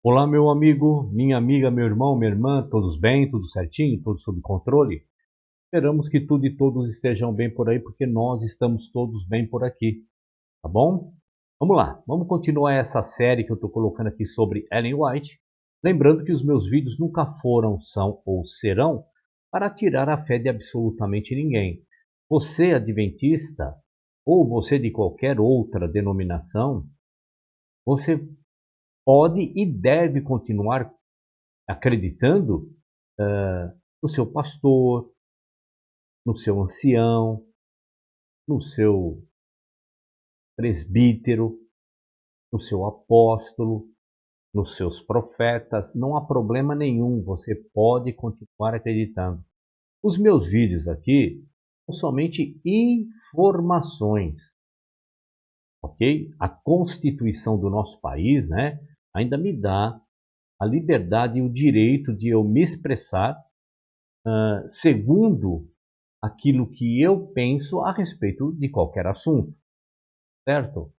Olá, meu amigo, minha amiga, meu irmão, minha irmã, todos bem, tudo certinho, tudo sob controle? Esperamos que tudo e todos estejam bem por aí, porque nós estamos todos bem por aqui, tá bom? Vamos lá, vamos continuar essa série que eu estou colocando aqui sobre Ellen White. Lembrando que os meus vídeos nunca foram, são ou serão para tirar a fé de absolutamente ninguém. Você adventista, ou você de qualquer outra denominação, você pode e deve continuar acreditando no seu pastor, no seu ancião, no seu presbítero, no seu apóstolo, nos seus profetas. Não há problema nenhum, você pode continuar acreditando. Os meus vídeos aqui são somente informações, ok? A Constituição do nosso país, né, ainda me dá a liberdade e o direito de eu me expressar segundo aquilo que eu penso a respeito de qualquer assunto, certo?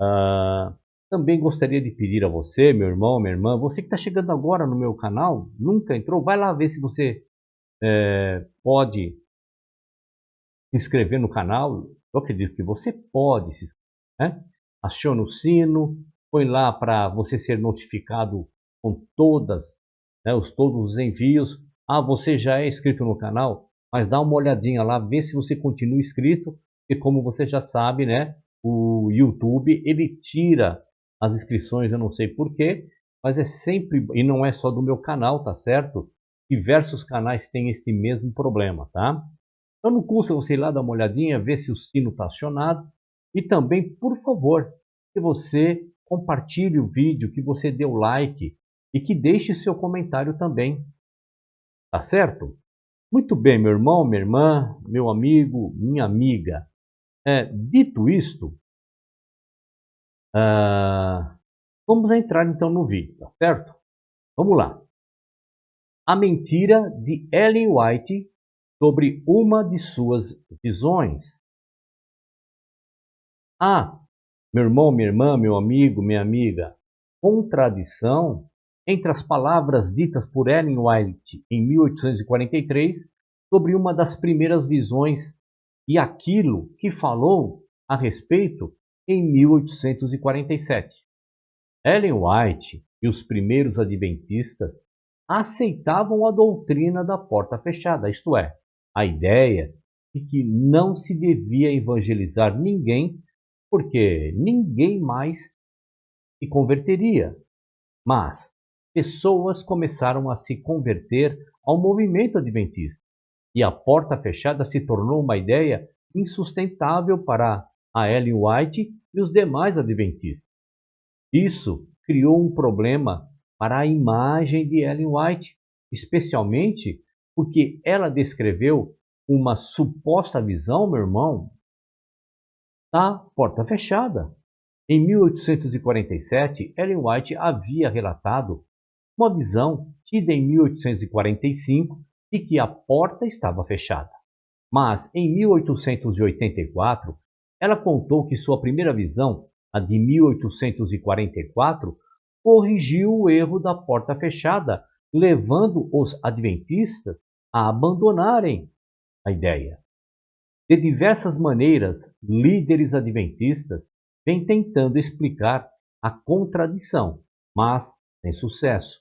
Ah, Também gostaria de pedir a você, meu irmão, minha irmã, você que está chegando agora no meu canal, nunca entrou, vai lá ver se você pode se inscrever no canal. Eu acredito que você pode se inscrever, né? Aciona o sino, põe lá para você ser notificado com todos os envios. Ah, você já é inscrito no canal? Mas dá uma olhadinha lá, vê se você continua inscrito, e como você já sabe, né, o YouTube, ele tira as inscrições, eu não sei por quê, mas é sempre, e não é só do meu canal, tá certo? Diversos canais têm esse mesmo problema, tá? Então não custa você ir lá dar uma olhadinha, ver se o sino está acionado. E também, por favor, que você compartilhe o vídeo, que você dê o like e que deixe seu comentário também. Tá certo? Muito bem, meu irmão, minha irmã, meu amigo, minha amiga. Dito isto, ah, vamos entrar então no vídeo, tá certo? Vamos lá. A mentira de Ellen White sobre uma de suas visões. Ah, meu irmão, minha irmã, meu amigo, minha amiga, contradição entre as palavras ditas por Ellen White em 1843 sobre uma das primeiras visões e aquilo que falou a respeito em 1847. Ellen White e os primeiros adventistas aceitavam a doutrina da porta fechada, isto é, a ideia de que não se devia evangelizar ninguém porque ninguém mais se converteria. Mas pessoas começaram a se converter ao movimento adventista e a porta fechada se tornou uma ideia insustentável para a Ellen White e os demais adventistas. Isso criou um problema para a imagem de Ellen White, especialmente porque ela descreveu uma suposta visão, meu irmão, da porta fechada. Em 1847, Ellen White havia relatado uma visão tida em 1845 de que a porta estava fechada. Mas, em 1884, ela contou que sua primeira visão, a de 1844, corrigiu o erro da porta fechada, levando os adventistas a abandonarem a ideia. De diversas maneiras, líderes adventistas vêm tentando explicar a contradição, mas sem sucesso.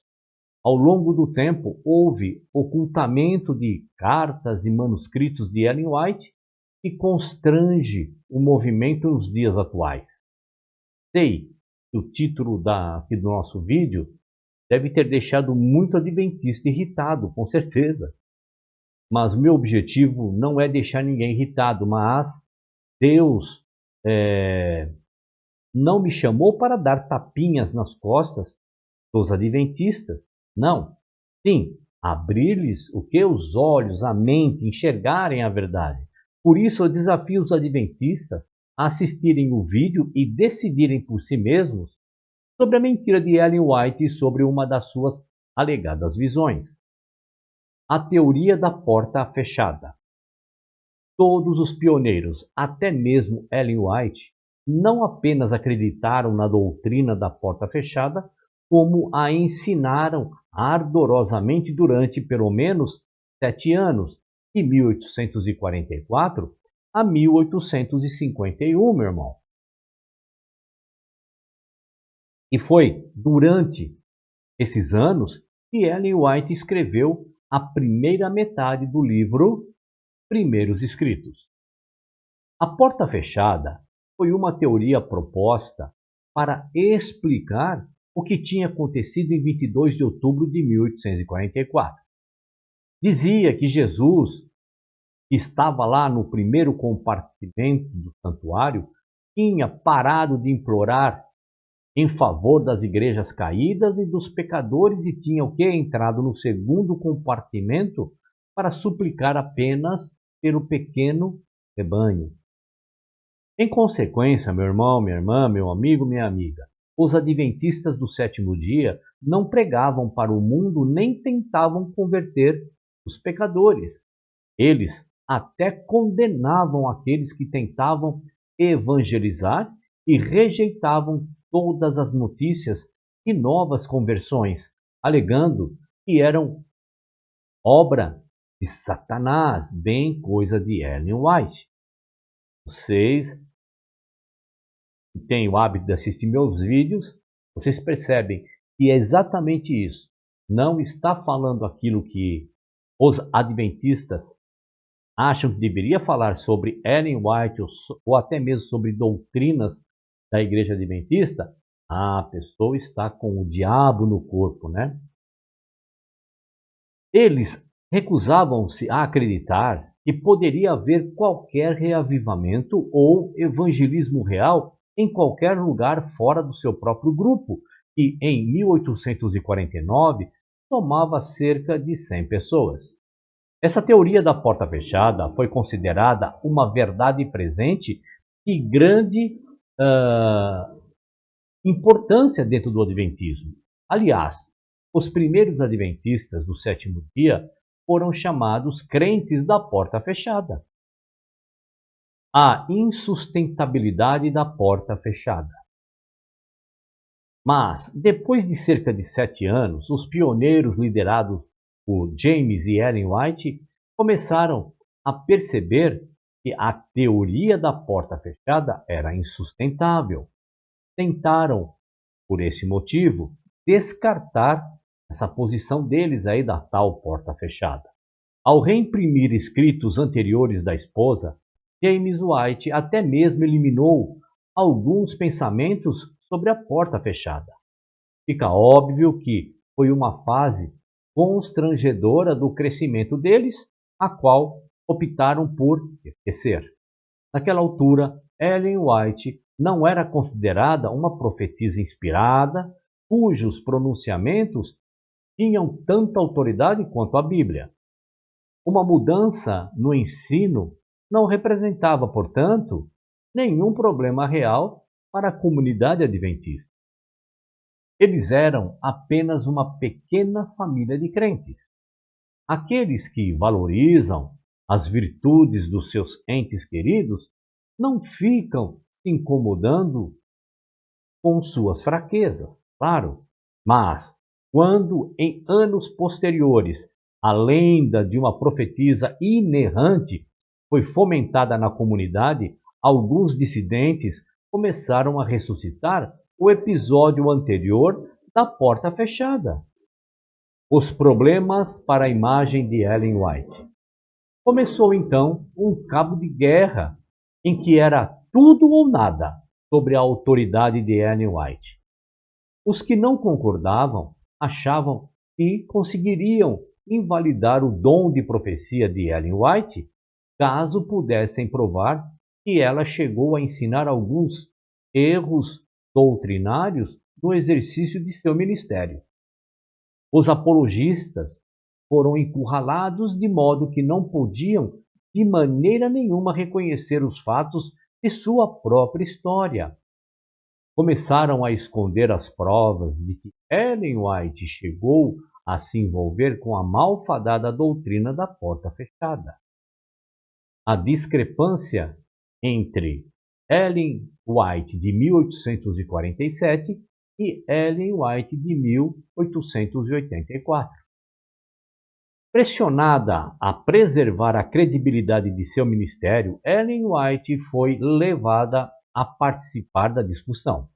Ao longo do tempo, houve ocultamento de cartas e manuscritos de Ellen White que constrange o movimento nos dias atuais. Sei que o título aqui do nosso vídeo deve ter deixado muito adventista irritado, com certeza. Mas meu objetivo não é deixar ninguém irritado, mas Deus não me chamou para dar tapinhas nas costas dos adventistas. Não. Sim, abrir-lhes o que? Os olhos, a mente, enxergarem a verdade. Por isso eu desafio os adventistas a assistirem o vídeo e decidirem por si mesmos sobre a mentira de Ellen White e sobre uma das suas alegadas visões. A teoria da porta fechada. Todos os pioneiros, até mesmo Ellen White, não apenas acreditaram na doutrina da porta fechada, como a ensinaram ardorosamente durante pelo menos 7 anos, de 1844 a 1851, meu irmão. E foi durante esses anos que Ellen White escreveu a primeira metade do livro Primeiros Escritos. A porta fechada foi uma teoria proposta para explicar o que tinha acontecido em 22 de outubro de 1844. Dizia que Jesus, que estava lá no primeiro compartimento do santuário, tinha parado de implorar em favor das igrejas caídas e dos pecadores e tinha o que? Entrado no segundo compartimento para suplicar apenas pelo pequeno rebanho. Em consequência, meu irmão, minha irmã, meu amigo, minha amiga, os adventistas do sétimo dia não pregavam para o mundo nem tentavam converter os pecadores. Eles até condenavam aqueles que tentavam evangelizar e rejeitavam todas as notícias e novas conversões, alegando que eram obra de Satanás, bem coisa de Ellen White. Vocês que têm o hábito de assistir meus vídeos, vocês percebem que é exatamente isso. Não está falando aquilo que os adventistas acham que deveria falar sobre Ellen White ou até mesmo sobre doutrinas da Igreja Adventista, a pessoa está com o diabo no corpo, né? Eles recusavam-se a acreditar que poderia haver qualquer reavivamento ou evangelismo real em qualquer lugar fora do seu próprio grupo, que em 1849 tomava cerca de 100 pessoas. Essa teoria da porta fechada foi considerada uma verdade presente de grande importância dentro do Adventismo. Aliás, os primeiros adventistas do sétimo dia foram chamados crentes da porta fechada. A insustentabilidade da porta fechada. Mas, depois de cerca de 7 anos, os pioneiros liderados por James e Ellen White começaram a perceber que a teoria da porta fechada era insustentável. Tentaram, por esse motivo, descartar essa posição deles aí da tal porta fechada. Ao reimprimir escritos anteriores da esposa, James White até mesmo eliminou alguns pensamentos sobre a porta fechada. Fica óbvio que foi uma fase constrangedora do crescimento deles, a qual optaram por esquecer. Naquela altura, Ellen White não era considerada uma profetisa inspirada, cujos pronunciamentos tinham tanta autoridade quanto a Bíblia. Uma mudança no ensino não representava, portanto, nenhum problema real para a comunidade adventista. Eles eram apenas uma pequena família de crentes. Aqueles que valorizam as virtudes dos seus entes queridos não ficam se incomodando com suas fraquezas, claro, mas quando em anos posteriores a lenda de uma profetisa inerrante foi fomentada na comunidade, alguns dissidentes começaram a ressuscitar o episódio anterior da porta fechada. Os problemas para a imagem de Ellen White. Começou então um cabo de guerra em que era tudo ou nada sobre a autoridade de Ellen White. Os que não concordavam achavam que conseguiriam invalidar o dom de profecia de Ellen White caso pudessem provar que ela chegou a ensinar alguns erros doutrinários no exercício de seu ministério. Os apologistas foram encurralados de modo que não podiam de maneira nenhuma reconhecer os fatos de sua própria história. Começaram a esconder as provas de que Ellen White chegou a se envolver com a malfadada doutrina da porta fechada. A discrepância entre Ellen White de 1847 e Ellen White, de 1884. Pressionada a preservar a credibilidade de seu ministério, Ellen White foi levada a participar da discussão.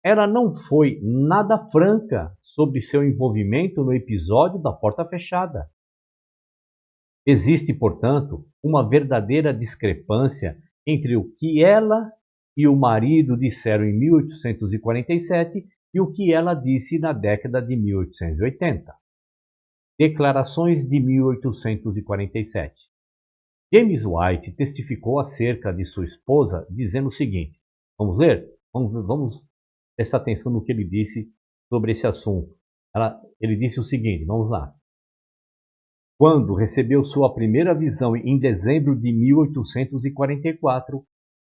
Ela não foi nada franca sobre seu envolvimento no episódio da porta fechada. Existe, portanto, uma verdadeira discrepância entre o que ela e o marido disseram em 1847 e o que ela disse na década de 1880. Declarações de 1847. James White testificou acerca de sua esposa dizendo o seguinte. Vamos ler? Vamos prestar atenção no que ele disse sobre esse assunto. Ele disse o seguinte, vamos lá. Quando recebeu sua primeira visão em dezembro de 1844,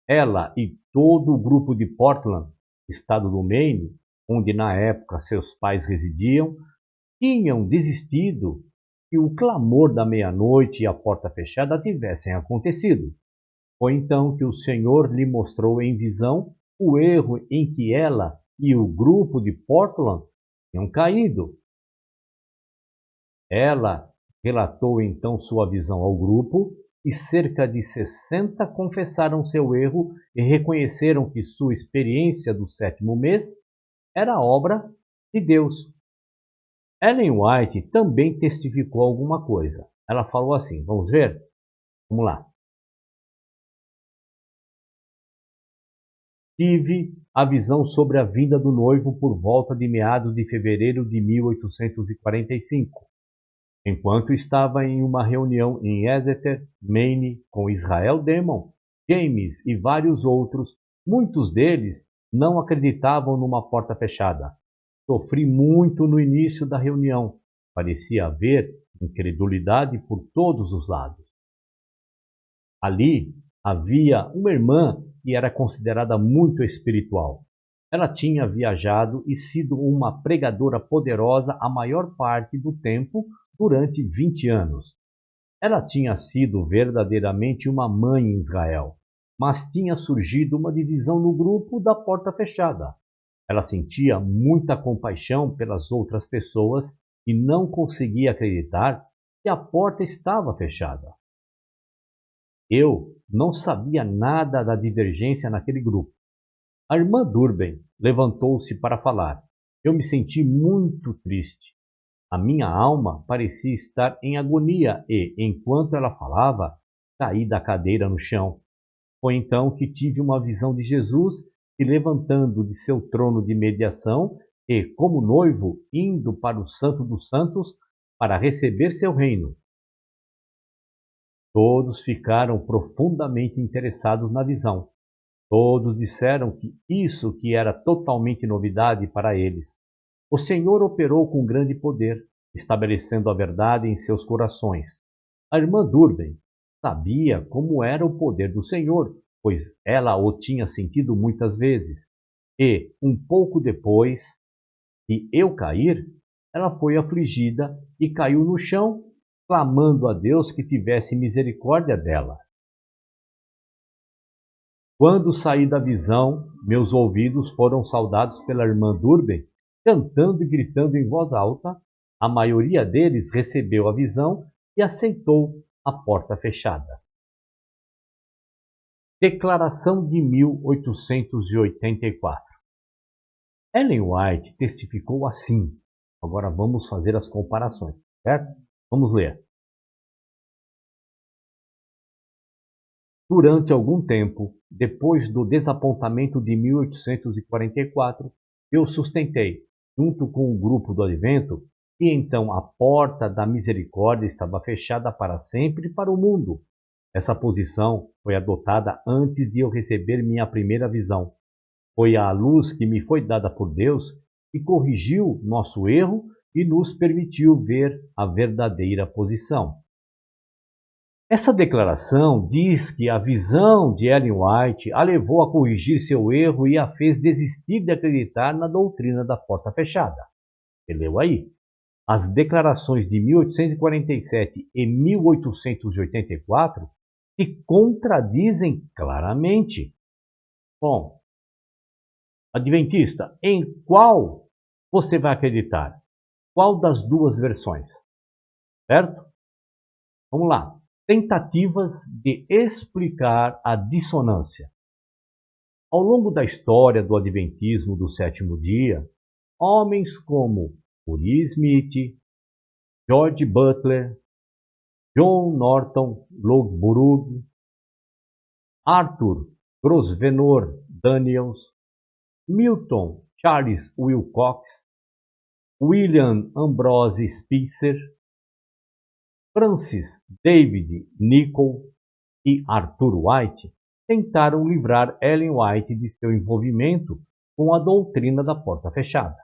ela e todo o grupo de Portland, estado do Maine, onde na época seus pais residiam, tinham desistido que o clamor da meia-noite e a porta fechada tivessem acontecido. Foi então que o Senhor lhe mostrou em visão o erro em que ela e o grupo de Portland tinham caído. Ela relatou então sua visão ao grupo e cerca de 60 confessaram seu erro e reconheceram que sua experiência do 7º mês era obra de Deus. Ellen White também testificou alguma coisa. Ela falou assim, vamos ver? Vamos lá. Tive a visão sobre a vinda do noivo por volta de meados de fevereiro de 1845. Enquanto estava em uma reunião em Exeter, Maine, com Israel Demon, James e vários outros, muitos deles não acreditavam numa porta fechada. Sofri muito no início da reunião. Parecia haver incredulidade por todos os lados. Ali havia uma irmã que era considerada muito espiritual. Ela tinha viajado e sido uma pregadora poderosa a maior parte do tempo durante 20 anos. Ela tinha sido verdadeiramente uma mãe em Israel, mas tinha surgido uma divisão no grupo da porta fechada. Ela sentia muita compaixão pelas outras pessoas e não conseguia acreditar que a porta estava fechada. Eu não sabia nada da divergência naquele grupo. A irmã Durban levantou-se para falar. Eu me senti muito triste. A minha alma parecia estar em agonia e, enquanto ela falava, caí da cadeira no chão. Foi então que tive uma visão de Jesus se levantando de seu trono de mediação e, como noivo, indo para o Santo dos Santos para receber seu reino. Todos ficaram profundamente interessados na visão. Todos disseram que isso que era totalmente novidade para eles. O Senhor operou com grande poder, estabelecendo a verdade em seus corações. A irmã Durban sabia como era o poder do Senhor, pois ela o tinha sentido muitas vezes. E, um pouco depois de eu cair, ela foi afligida e caiu no chão, clamando a Deus que tivesse misericórdia dela. Quando saí da visão, meus ouvidos foram saudados pela irmã Durban, cantando e gritando em voz alta. A maioria deles recebeu a visão e aceitou a porta fechada. Declaração de 1884. Ellen White testificou assim. Agora vamos fazer as comparações, certo? Vamos ler. Durante algum tempo, depois do desapontamento de 1844, eu sustentei, junto com o grupo do Advento, que então a porta da misericórdia estava fechada para sempre para o mundo. Essa posição foi adotada antes de eu receber minha primeira visão. Foi a luz que me foi dada por Deus que corrigiu nosso erro e nos permitiu ver a verdadeira posição. Essa declaração diz que a visão de Ellen White a levou a corrigir seu erro e a fez desistir de acreditar na doutrina da porta fechada. Você leu aí? As declarações de 1847 e 1884 se contradizem claramente. Bom, adventista, em qual você vai acreditar? Qual das duas versões? Certo? Vamos lá. Tentativas de explicar a dissonância. Ao longo da história do Adventismo do sétimo dia, homens como Uri Smith, George Butler, John Norton Logburg, Arthur Grosvenor Daniels, Milton Charles Wilcox, William Ambrose Spitzer, Francis David Nichol e Arthur White tentaram livrar Ellen White de seu envolvimento com a doutrina da porta fechada.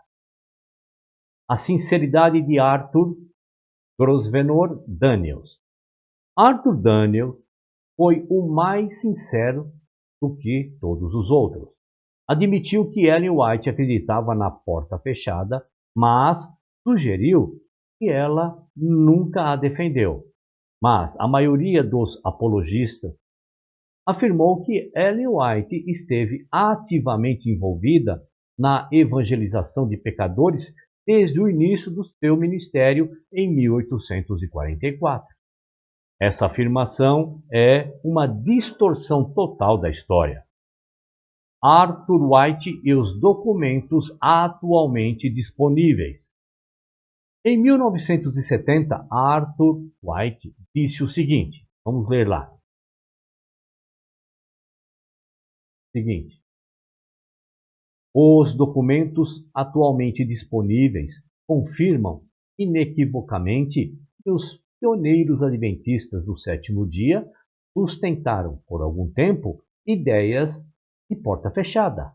A sinceridade de Arthur Grosvenor Daniels. Arthur Daniels foi o mais sincero do que todos os outros. Admitiu que Ellen White acreditava na porta fechada, mas sugeriu que ela nunca a defendeu. Mas a maioria dos apologistas afirmou que Ellen White esteve ativamente envolvida na evangelização de pecadores desde o início do seu ministério em 1844. Essa afirmação é uma distorção total da história. Arthur White e os documentos atualmente disponíveis. Em 1970, Arthur White disse o seguinte, vamos ler lá. Seguinte. Os documentos atualmente disponíveis confirmam inequivocamente que os pioneiros adventistas do sétimo dia sustentaram por algum tempo ideias de porta fechada.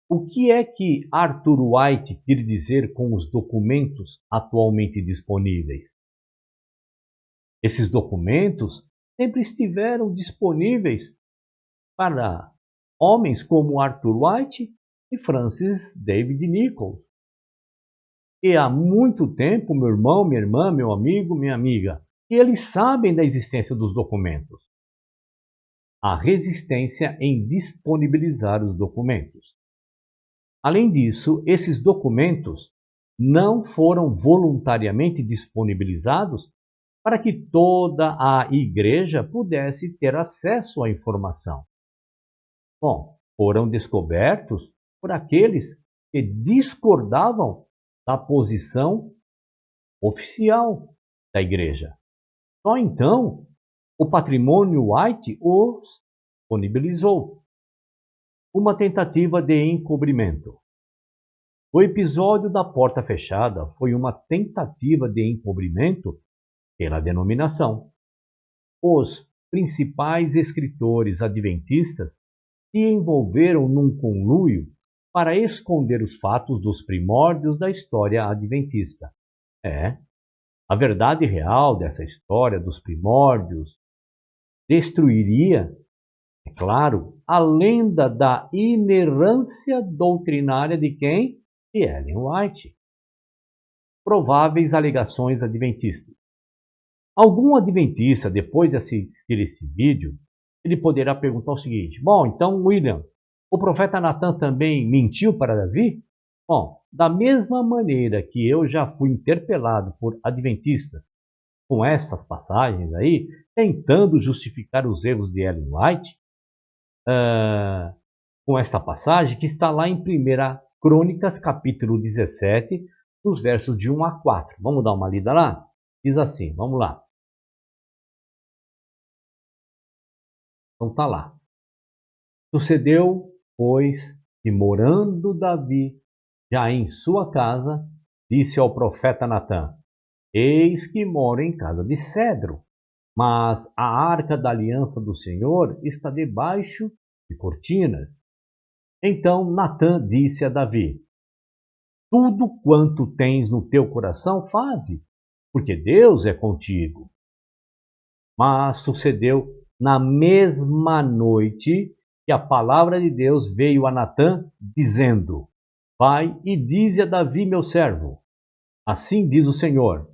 O que é que Arthur White quer dizer com os documentos atualmente disponíveis? Esses documentos sempre estiveram disponíveis para homens como Arthur White e Francis David Nichol. E há muito tempo, meu irmão, minha irmã, meu amigo, minha amiga, que eles sabem da existência dos documentos. Há resistência em disponibilizar os documentos. Além disso, esses documentos não foram voluntariamente disponibilizados para que toda a igreja pudesse ter acesso à informação. Bom, foram descobertos por aqueles que discordavam da posição oficial da igreja. Só então o patrimônio White os disponibilizou. Uma tentativa de encobrimento. O episódio da porta fechada foi uma tentativa de encobrimento pela denominação. Os principais escritores adventistas se envolveram num conluio para esconder os fatos dos primórdios da história adventista. A verdade real dessa história dos primórdios destruiria, é claro, a lenda da inerrância doutrinária de quem? De Ellen White. Prováveis alegações adventistas. Algum adventista, depois de assistir esse vídeo, ele poderá perguntar o seguinte: bom, então, William, o profeta Natan também mentiu para Davi? Bom, da mesma maneira que eu já fui interpelado por adventistas com essas passagens aí, tentando justificar os erros de Ellen White, com esta passagem que está lá em 1 Crônicas, capítulo 17, nos versos de 1 a 4. Vamos dar uma lida lá? Diz assim, vamos lá. Então está lá. Sucedeu, pois, que morando Davi já em sua casa, disse ao profeta Natã: eis que moro em casa de cedro, mas a arca da aliança do Senhor está debaixo de cortinas. Então Natã disse a Davi: tudo quanto tens no teu coração, faze, porque Deus é contigo. Mas sucedeu na mesma noite que a palavra de Deus veio a Natã, dizendo: vai e dize a Davi, meu servo, assim diz o Senhor,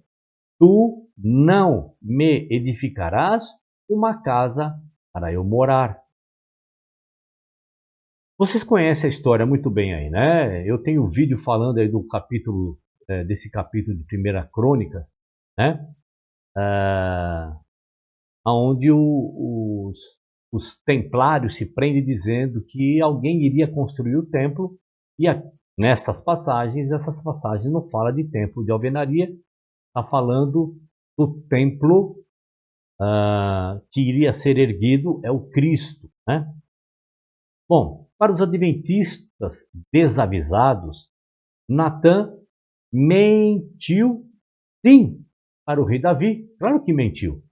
tu não me edificarás uma casa para eu morar. Vocês conhecem a história muito bem aí, né? Eu tenho um vídeo falando aí do capítulo, desse capítulo de Primeira Crônica, né? Onde os templários se prendem dizendo que alguém iria construir o templo, e essas passagens não falam de templo de alvenaria, está falando do templo que iria ser erguido, é o Cristo, né? Bom, para os adventistas desavisados, Natã mentiu, sim, para o rei Davi. Claro que mentiu.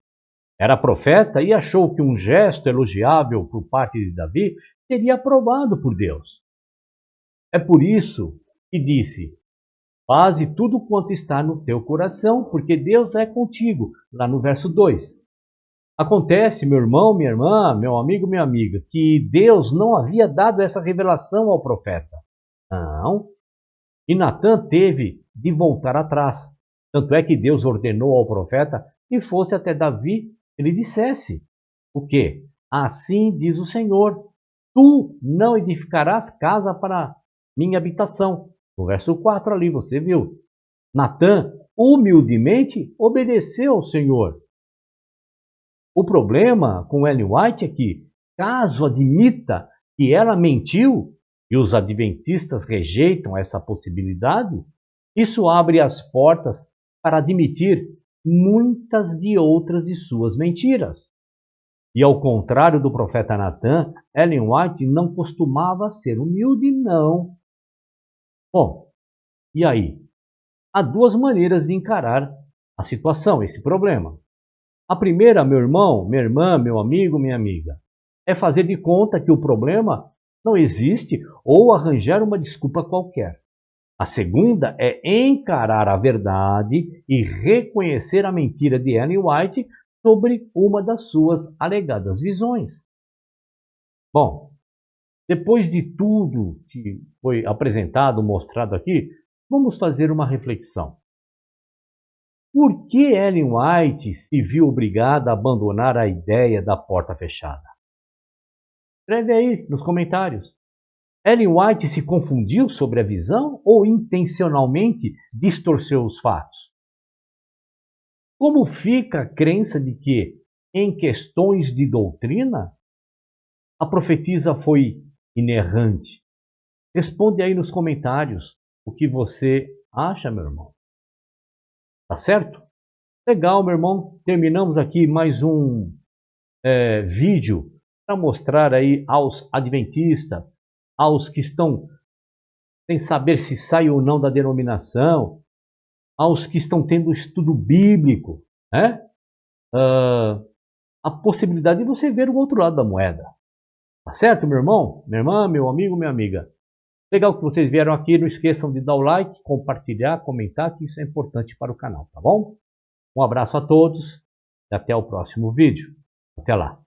Era profeta e achou que um gesto elogiável por parte de Davi seria aprovado por Deus. É por isso que disse: faze tudo quanto está no teu coração, porque Deus é contigo, lá no verso 2. Acontece, meu irmão, minha irmã, meu amigo, minha amiga, que Deus não havia dado essa revelação ao profeta. Não. E Natã teve de voltar atrás. Tanto é que Deus ordenou ao profeta que fosse até Davi e lhe dissesse: o quê? Assim diz o Senhor: tu não edificarás casa para minha habitação. No verso 4 ali, você viu. Natã humildemente obedeceu ao Senhor. O problema com Ellen White é que, caso admita que ela mentiu, e os adventistas rejeitam essa possibilidade, isso abre as portas para admitir muitas de outras de suas mentiras. E ao contrário do profeta Natã, Ellen White não costumava ser humilde, não. Bom, e aí? Há duas maneiras de encarar a situação, esse problema. A primeira, meu irmão, minha irmã, meu amigo, minha amiga, é fazer de conta que o problema não existe ou arranjar uma desculpa qualquer. A segunda é encarar a verdade e reconhecer a mentira de Ellen White sobre uma das suas alegadas visões. Bom, depois de tudo que foi apresentado, mostrado aqui, vamos fazer uma reflexão. Por que Ellen White se viu obrigada a abandonar a ideia da porta fechada? Escreve aí nos comentários. Ellen White se confundiu sobre a visão ou intencionalmente distorceu os fatos? Como fica a crença de que, em questões de doutrina, a profetisa foi inerrante? Responde aí nos comentários o que você acha, meu irmão. Tá certo? Legal, meu irmão. Terminamos aqui mais um vídeo para mostrar aí aos adventistas, aos que estão sem saber se sai ou não da denominação, aos que estão tendo estudo bíblico, né? A possibilidade de você ver o outro lado da moeda. Tá certo, meu irmão? Minha irmã, meu amigo, minha amiga. Legal que vocês vieram aqui. Não esqueçam de dar o like, compartilhar, comentar, que isso é importante para o canal, tá bom? Um abraço a todos e até o próximo vídeo. Até lá.